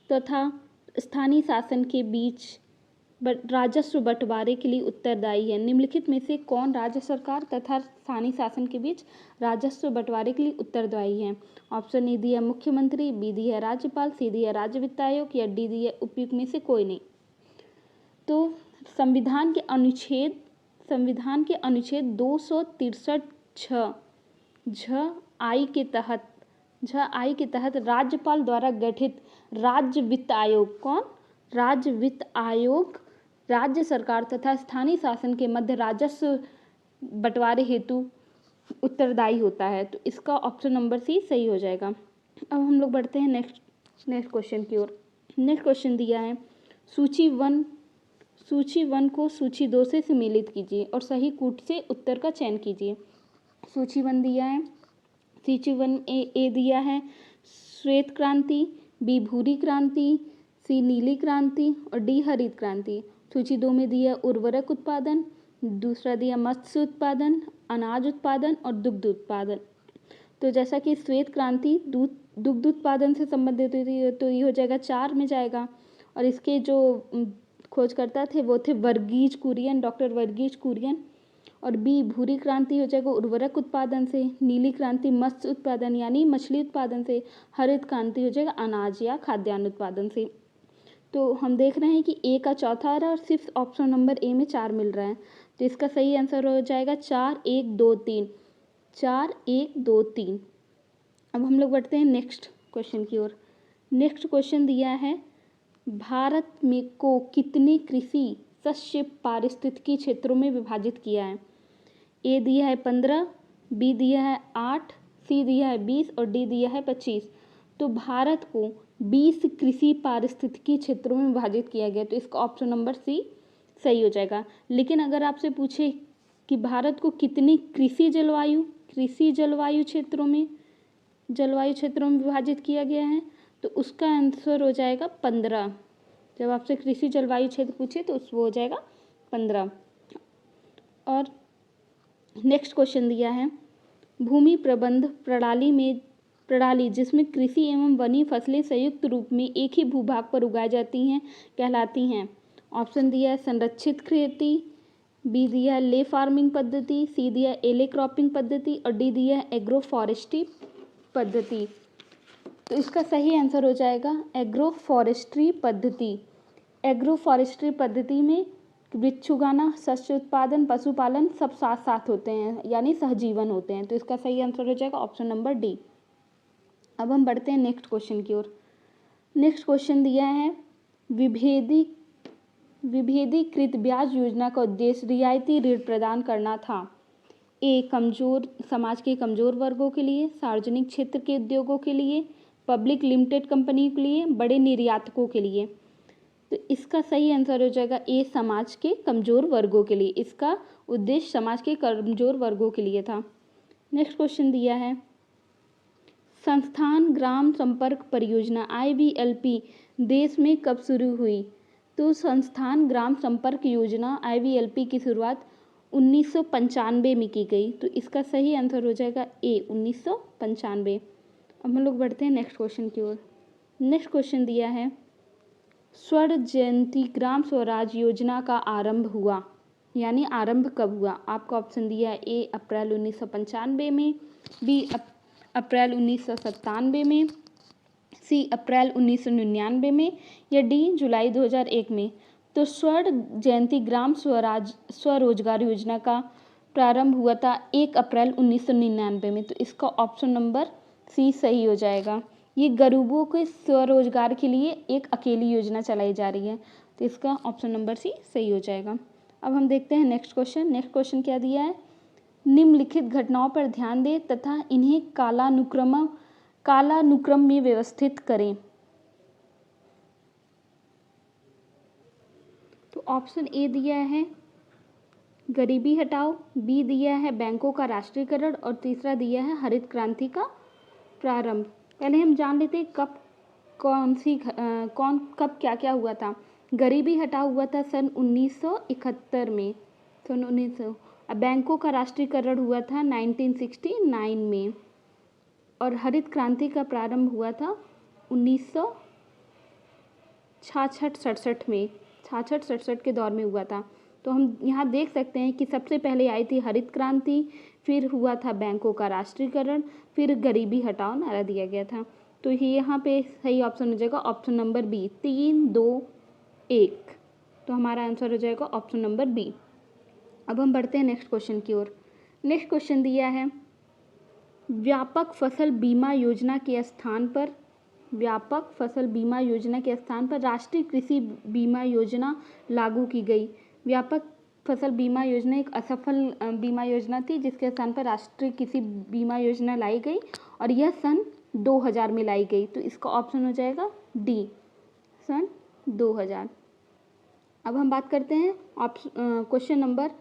तथा स्थानीय शासन के बीच राजस्व बंटवारे के लिए उत्तरदायी है? निम्नलिखित में से कौन राज्य सरकार तथा स्थानीय शासन के बीच राजस्व बंटवारे के लिए उत्तरदायी है? ऑप्शन ए दिया मुख्यमंत्री, बी दिया राज्यपाल, सी दिया राज्य वित्त आयोग या डी दिया उपयुक्त में से कोई नहीं। तो संविधान के अनुच्छेद 263 झ आई के तहत राज्यपाल द्वारा गठित राज्य वित्त आयोग, कौन? राज्य वित्त आयोग राज्य सरकार तथा स्थानीय शासन के मध्य राजस्व बंटवारे हेतु उत्तरदायी होता है। तो इसका ऑप्शन नंबर सी सही हो जाएगा। अब हम लोग बढ़ते हैं नेक्स्ट क्वेश्चन की ओर। नेक्स्ट क्वेश्चन दिया है, सूची वन को सूची 2 से सम्मिलित कीजिए और सही कूट से उत्तर का चयन कीजिए। सूची 1 दिया है, सूची 1 ए दिया है श्वेत क्रांति, बी भूरी क्रांति, सी नीली क्रांति और डी हरित क्रांति। सूची 2 में दिया उर्वरक उत्पादन, दूसरा दिया मत्स्य उत्पादन, अनाज उत्पादन और दुग्ध उत्पादन। तो जैसा कि श्वेत क्रांति दुग्ध उत्पादन से संबंधित हुई तो ये हो जाएगा 4 में जाएगा। और इसके जो खोजकर्ता थे वो थे वर्गीज कुरियन, डॉक्टर वर्गीज कुरियन। और बी भूरी क्रांति हो जाएगा उर्वरक उत्पादन से, नीली क्रांति मत्स्य उत्पादन यानी मछली उत्पादन से, हरित क्रांति हो जाएगा अनाज या खाद्यान्न उत्पादन से। तो हम देख रहे हैं कि ए का चौथा आ रहा है और सिर्फ ऑप्शन नंबर ए में 4 मिल रहा है। तो इसका सही आंसर हो जाएगा 4 1 2 3, 4 1 2 3। अब हम लोग बढ़ते हैं नेक्स्ट क्वेश्चन की ओर। नेक्स्ट क्वेश्चन दिया है, भारत में को कितने कृषि शस्य पारिस्थितिकी क्षेत्रों में विभाजित किया है? ए दिया है 15, बी दिया है 8, सी दिया है 20 और डी दिया है 25। तो भारत को 20 कृषि पारिस्थितिकी क्षेत्रों में विभाजित किया गया। तो इसका ऑप्शन नंबर सी सही हो जाएगा। लेकिन अगर आपसे पूछे कि भारत को कितनी कृषि जलवायु क्षेत्रों में विभाजित किया गया है, तो उसका आंसर हो जाएगा 15। जब आपसे कृषि जलवायु क्षेत्र पूछे तो वो हो जाएगा 15। और नेक्स्ट क्वेश्चन दिया है, भूमि प्रबंध प्रणाली जिसमें कृषि एवं वन्य फसलें संयुक्त रूप में एक ही भूभाग पर उगाई जाती हैं कहलाती हैं। ऑप्शन दिया है संरक्षित खेती, बी दिया है ले फार्मिंग पद्धति, सी दिया है एले क्रॉपिंग पद्धति और डी दिया है एग्रो फॉरेस्ट्री पद्धति। तो इसका सही आंसर हो जाएगा एग्रो फॉरेस्ट्री पद्धति। एग्रो फॉरेस्ट्री पद्धति में वृक्ष उगाना, शस्य उत्पादन, पशुपालन सब साथ साथ होते हैं यानी सहजीवन होते हैं। तो इसका सही आंसर हो जाएगा ऑप्शन नंबर डी। अब हम बढ़ते हैं नेक्स्ट क्वेश्चन की ओर। नेक्स्ट क्वेश्चन दिया है, विभेदीकृत ब्याज योजना का उद्देश्य रियायती ऋण प्रदान करना था। ए समाज के कमजोर वर्गों के लिए, सार्वजनिक क्षेत्र के उद्योगों के लिए, पब्लिक लिमिटेड कंपनी के लिए, बड़े निर्यातकों के लिए। तो इसका सही आंसर हो जाएगा ए, समाज के कमज़ोर वर्गों के लिए। इसका उद्देश्य समाज के कमज़ोर वर्गों के लिए था। नेक्स्ट क्वेश्चन दिया है, संस्थान ग्राम संपर्क परियोजना IVLP देश में कब शुरू हुई? तो संस्थान ग्राम संपर्क योजना IVLP की शुरुआत 1995 में की गई। तो इसका सही आंसर हो जाएगा ए, 1995। अब हम लोग बढ़ते हैं नेक्स्ट क्वेश्चन की ओर। नेक्स्ट क्वेश्चन दिया है, स्वर्ण जयंती ग्राम स्वराज योजना का आरंभ हुआ, यानी आरंभ कब हुआ? आपका ऑप्शन दिया है ए, अप्रैल 1995 में, बी, अप्रैल 1997 में, सी, अप्रैल 1999 में, या डी, जुलाई 2001 में। तो स्वर्ण जयंती ग्राम स्वरोजगार योजना का प्रारंभ हुआ था 1 अप्रैल 1999 में। तो इसका ऑप्शन नंबर सी सही हो जाएगा। ये गरीबों के स्वरोजगार के लिए एक अकेली योजना चलाई जा रही है। तो इसका ऑप्शन नंबर सी सही हो जाएगा। अब हम देखते हैं नेक्स्ट क्वेश्चन। नेक्स्ट क्वेश्चन क्या दिया है, निम्नलिखित घटनाओं पर ध्यान दें तथा इन्हें कालानुक्रम में व्यवस्थित करें। तो ऑप्शन ए दिया है गरीबी हटाओ, बी दिया है बैंकों का राष्ट्रीयकरण, और तीसरा दिया है हरित क्रांति का प्रारंभ। पहले हम जान लेते हैं कब कब क्या क्या हुआ था। गरीबी हटाओ हुआ था सन 1971 में, सन 1900। अब बैंकों का राष्ट्रीयकरण हुआ था 1969 में, और हरित क्रांति का प्रारंभ हुआ था 1966-67 में, 66-67 के दौर में हुआ था। तो हम यहाँ देख सकते हैं कि सबसे पहले आई थी हरित क्रांति, फिर हुआ था बैंकों का राष्ट्रीयकरण, फिर गरीबी हटाओ नारा दिया गया था। तो ये यहाँ पे सही ऑप्शन हो जाएगा ऑप्शन नंबर बी, 3, 2, 1। तो हमारा आंसर हो जाएगा ऑप्शन नंबर बी। अब हम बढ़ते हैं नेक्स्ट क्वेश्चन की ओर। नेक्स्ट क्वेश्चन दिया है, व्यापक फसल बीमा योजना के स्थान पर राष्ट्रीय कृषि बीमा योजना लागू की गई। व्यापक फसल बीमा योजना एक असफल बीमा योजना थी, जिसके स्थान पर राष्ट्रीय कृषि बीमा योजना लाई गई, और यह सन 2000 में लाई गई। तो इसका ऑप्शन हो जाएगा डी, सन 2000। अब हम बात करते हैं क्वेश्चन नंबर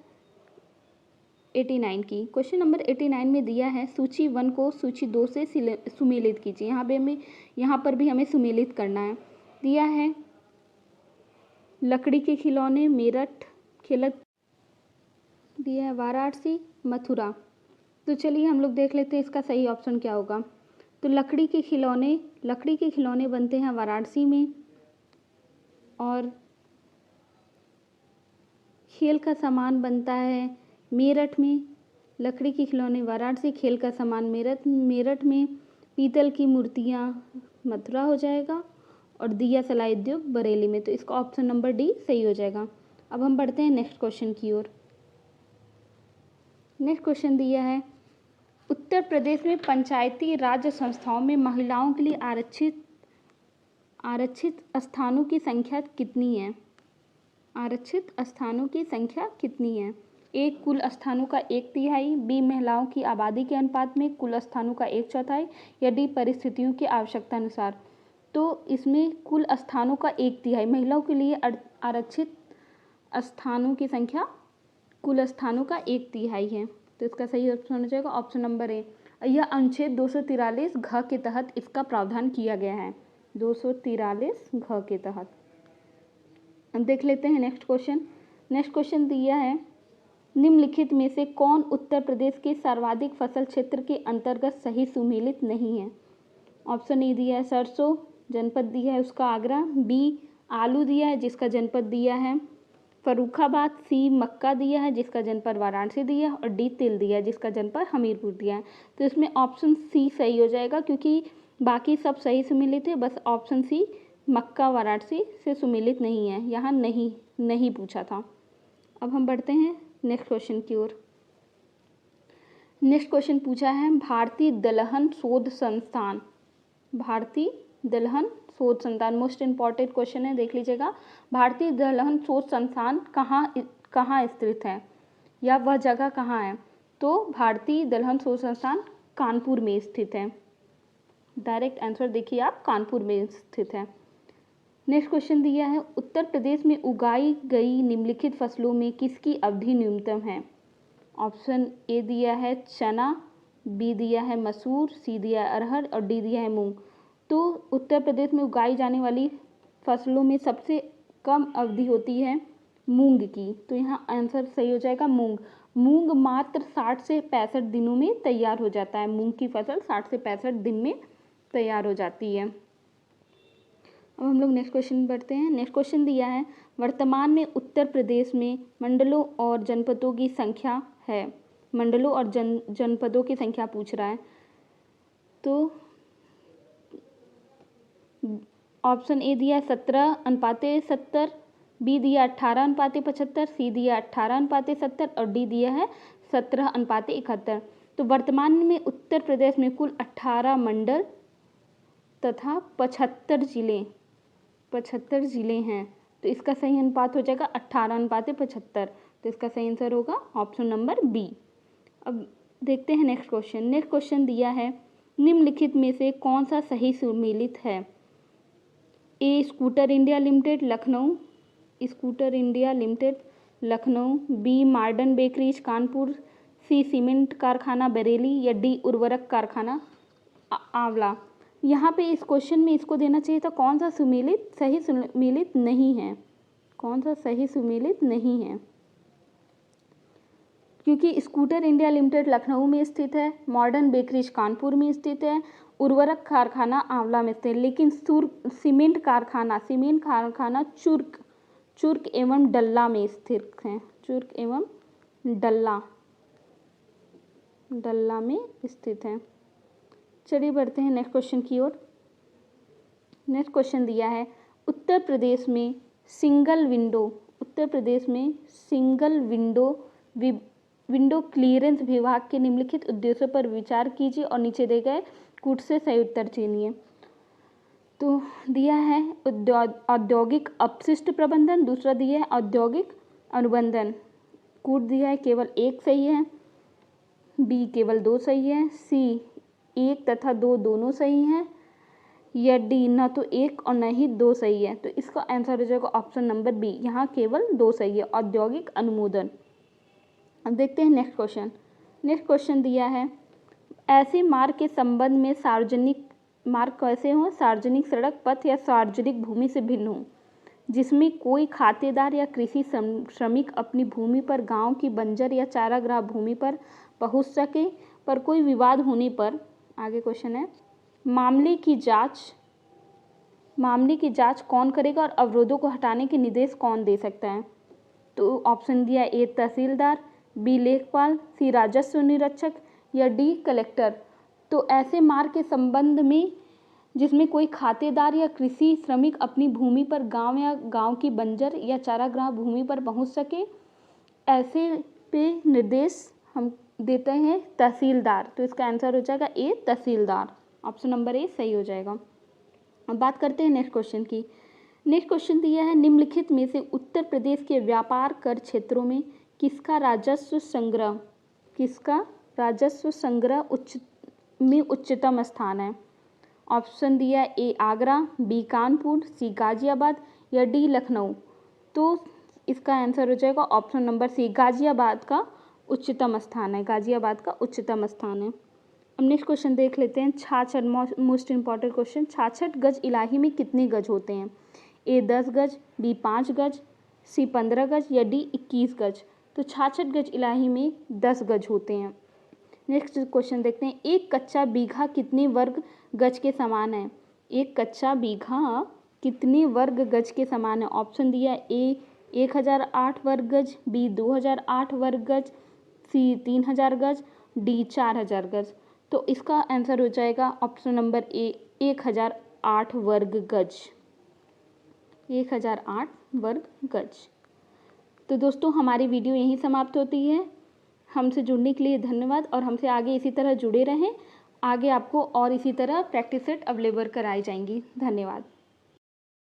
89 की। क्वेश्चन नंबर 89 में दिया है, सूची 1 को सूची 2 से सुमेलित कीजिए। यहाँ पर भी हमें सुमेलित करना है। दिया है लकड़ी के खिलौने मेरठ, दिया है वाराणसी, मथुरा। तो चलिए हम लोग देख लेते हैं इसका सही ऑप्शन क्या होगा। तो लकड़ी के खिलौने बनते हैं वाराणसी में, और खेल का सामान बनता है मेरठ में। लकड़ी के खिलौने वाराणसी, खेल का सामान मेरठ में, पीतल की मूर्तियाँ मथुरा हो जाएगा, और दिया सलाई उद्योग बरेली में। तो इसका ऑप्शन नंबर डी सही हो जाएगा। अब हम बढ़ते हैं नेक्स्ट क्वेश्चन की ओर। नेक्स्ट क्वेश्चन दिया है, उत्तर प्रदेश में पंचायती राज संस्थाओं में महिलाओं के लिए आरक्षित स्थानों की संख्या कितनी है? आरक्षित स्थानों की संख्या कितनी है? ए, कुल स्थानों का 1/3, बी, महिलाओं की आबादी के अनुपात में कुल स्थानों का 1/4, या डी, परिस्थितियों की आवश्यकता अनुसार। तो इसमें कुल स्थानों का 1/3, महिलाओं के लिए आरक्षित स्थानों की संख्या कुल स्थानों का 1/3 है। तो इसका सही ऑप्शन हो जाएगा ऑप्शन नंबर ए। यह अनुच्छेद 243 घ के तहत इसका प्रावधान किया गया है, 243 घ के तहत। हम देख लेते हैं नेक्स्ट क्वेश्चन। नेक्स्ट क्वेश्चन दिया है, निम्नलिखित में से कौन उत्तर प्रदेश के सर्वाधिक फसल क्षेत्र के अंतर्गत सही सुमेलित नहीं है? ऑप्शन ए दिया है सरसों, जनपद दिया है उसका आगरा, बी, आलू दिया है जिसका जनपद दिया है फर्रुखाबाद, सी, मक्का दिया है जिसका जनपद वाराणसी दिया है, और डी, तिल दिया है जिसका जनपद हमीरपुर दिया है। तो इसमें ऑप्शन सी सही हो जाएगा, क्योंकि बाकी सब सही सुमेलित है, बस ऑप्शन सी मक्का वाराणसी से सुमेलित नहीं है, यहाँ नहीं पूछा था। अब हम बढ़ते हैं नेक्स्ट क्वेश्चन की ओर। नेक्स्ट क्वेश्चन पूछा है, भारतीय दलहन शोध संस्थान मोस्ट इम्पॉर्टेंट क्वेश्चन है, देख लीजिएगा। भारतीय दलहन शोध संस्थान कहाँ स्थित है, या वह जगह कहाँ है? तो भारतीय दलहन शोध संस्थान कानपुर में स्थित है। डायरेक्ट आंसर देखिए आप, कानपुर में स्थित है। नेक्स्ट क्वेश्चन दिया है उत्तर प्रदेश में उगाई गई निम्नलिखित फसलों में किसकी अवधि न्यूनतम है। ऑप्शन ए दिया है चना, बी दिया है मसूर, सी दिया है अरहर और डी दिया है मूंग। तो उत्तर प्रदेश में उगाई जाने वाली फसलों में सबसे कम अवधि होती है मूंग की, तो यहाँ आंसर सही हो जाएगा मूंग। मूंग मात्र 60 से 65 दिनों में तैयार हो जाता है। मूंग की फसल 60 से 65 दिन में तैयार हो जाती है। अब हम लोग नेक्स्ट क्वेश्चन बढ़ते हैं। नेक्स्ट क्वेश्चन दिया है वर्तमान में उत्तर प्रदेश में मंडलों और जनपदों की संख्या है। मंडलों और जनपदों की संख्या पूछ रहा है। तो ऑप्शन ए दिया 17:70, बी दिया 18:75, सी दिया 18:70 और डी दिया है 17:71। तो वर्तमान में उत्तर प्रदेश में कुल 18 मंडल तथा 75 जिले हैं। तो इसका सही अनुपात हो जाएगा 18:75। तो इसका सही आंसर होगा ऑप्शन नंबर बी। अब देखते हैं नेक्स्ट क्वेश्चन। नेक्स्ट क्वेश्चन दिया है निम्नलिखित में से कौन सा सही सुमेलित है। A Scooter India Limited Lucknow, Scooter India Limited Lucknow, B Modern Bakeries Kanpur, C cement कारखाना बरेली या डी उर्वरक कारखाना आंवला। यहाँ पे इस क्वेश्चन में इसको देना चाहिए था कौन सा सही सुमेलित नहीं है। कौन सा सही सुमेलित नहीं है, क्योंकि स्कूटर इंडिया लिमिटेड लखनऊ में स्थित है, मॉडर्न बेकरीज कानपुर में स्थित है, उर्वरक कारखाना आंवला में स्थित है, लेकिन सीमेंट कारखाना चुर्क एवं डल्ला में स्थित है। चुर्क एवं डल्ला में स्थित है। चलिए बढ़ते हैं नेक्स्ट क्वेश्चन की ओर। नेक्स्ट क्वेश्चन दिया है उत्तर प्रदेश में सिंगल विंडो क्लीयरेंस विभाग के निम्नलिखित उद्देश्यों पर विचार कीजिए और नीचे दिए गए कूट से सही उत्तर चुनिए। तो दिया है औद्योगिक अपशिष्ट प्रबंधन, दूसरा दिया है औद्योगिक अनुबंधन। कूट दिया है केवल एक सही है, बी केवल 2 सही है, सी 1 तथा 2 दोनों सही हैं, या डी न तो 1 और न ही 2 सही है। तो इसका आंसर हो जाएगा ऑप्शन नंबर बी, यहाँ केवल 2 सही है, औद्योगिक अनुमोदन। अब देखते हैं नेक्स्ट क्वेश्चन। नेक्स्ट क्वेश्चन दिया है ऐसे मार्ग के संबंध में सार्वजनिक मार्ग कैसे हो, सार्वजनिक सड़क पथ या सार्वजनिक भूमि से भिन्न हो, जिसमें कोई खातेदार या कृषि श्रमिक अपनी भूमि पर गांव की बंजर या चारागाह भूमि पर पहुंच सके, पर कोई विवाद होने पर, आगे क्वेश्चन है, मामले की जांच कौन करेगा और अवरोधों को हटाने के निर्देश कौन दे सकता है। तो ऑप्शन दिया ए तहसीलदार, बी लेखपाल, सी राजस्व निरीक्षक या डी कलेक्टर। तो ऐसे मार्ग के संबंध में जिसमें कोई खातेदार या कृषि श्रमिक अपनी भूमि पर गांव की बंजर या चारागाह भूमि पर पहुंच सके, ऐसे पे निर्देश हम देते हैं तहसीलदार। तो इसका आंसर हो जाएगा ए तहसीलदार। ऑप्शन नंबर ए सही हो जाएगा। अब बात करते हैं नेक्स्ट क्वेश्चन की। नेक्स्ट क्वेश्चन दिया है निम्नलिखित में से उत्तर प्रदेश के व्यापार कर क्षेत्रों में किसका राजस्व संग्रह उच्चतम स्थान है। ऑप्शन दिया ए आगरा, बी कानपुर, सी गाजियाबाद या डी लखनऊ। तो इसका आंसर हो जाएगा ऑप्शन नंबर सी, गाजियाबाद का उच्चतम स्थान है। अब नेक्स्ट क्वेश्चन देख लेते हैं। 66 मोस्ट इंपॉर्टेंट क्वेश्चन। 66 गज इलाही में कितने गज होते हैं। ए 10 गज, बी 5 गज, सी 15 गज या डी 21 गज। तो 66 गज इलाही में 10 गज होते हैं। नेक्स्ट क्वेश्चन देखते हैं। एक कच्चा बीघा कितने वर्ग गज के समान है। एक कच्चा बीघा कितने वर्ग गज के समान है। ऑप्शन दिया ए 1008 वर्ग गज, बी 2008 वर्ग गज, सी 3000 गज, डी 4000 गज। तो इसका आंसर हो जाएगा ऑप्शन नंबर ए 1008 वर्ग गज। 1008 वर्ग गज। तो दोस्तों हमारी वीडियो यहीं समाप्त होती है। हमसे जुड़ने के लिए धन्यवाद और हमसे आगे इसी तरह जुड़े रहें। आगे आपको और इसी तरह प्रैक्टिस सेट अवेलेबल कराई जाएंगी। धन्यवाद।